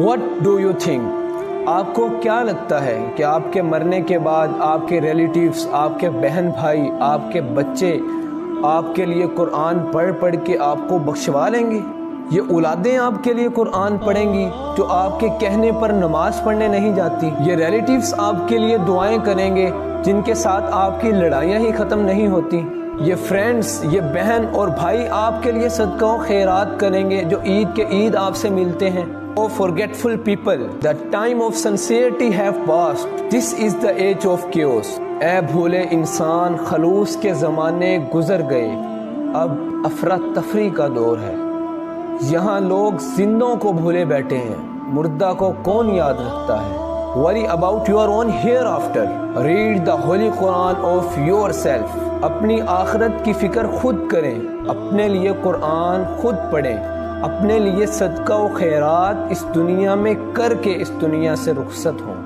What do you think? آپ کو کیا لگتا ہے کہ آپ کے مرنے کے بعد آپ کے ریلیٹیوز، آپ کے بہن بھائی، آپ کے بچے آپ کے لیے قرآن پڑھ کے آپ کو بخشوا لیں گے؟ یہ اولادیں آپ کے لیے قرآن پڑھیں گی جو آپ کے کہنے پر نماز پڑھنے نہیں جاتی؟ یہ ریلیٹیوز آپ کے لیے دعائیں کریں گے جن کے ساتھ آپ کی لڑائیاں ہی ختم نہیں ہوتی؟ یہ فرینڈز، یہ بہن اور بھائی آپ کے لیے صدقہ و خیرات کریں گے جو عید کے عید آپ سے ملتے ہیں؟ Oh forgetful people, the time of sincerity have passed. This is the age of chaos. اے بھولے انسان، خلوص کے زمانے گزر گئے، اب افراتفری کا دور ہے۔ یہاں لوگ زندوں کو بھولے بیٹھے ہیں، مردہ کو کون یاد رکھتا ہے؟ Worry about your own hereafter. Read the holy Quran of yourself. اپنی آخرت کی فکر خود کریں، اپنے لیے قرآن خود پڑھیں، اپنے لیے صدقہ و خیرات اس دنیا میں کر کے اس دنیا سے رخصت ہوں۔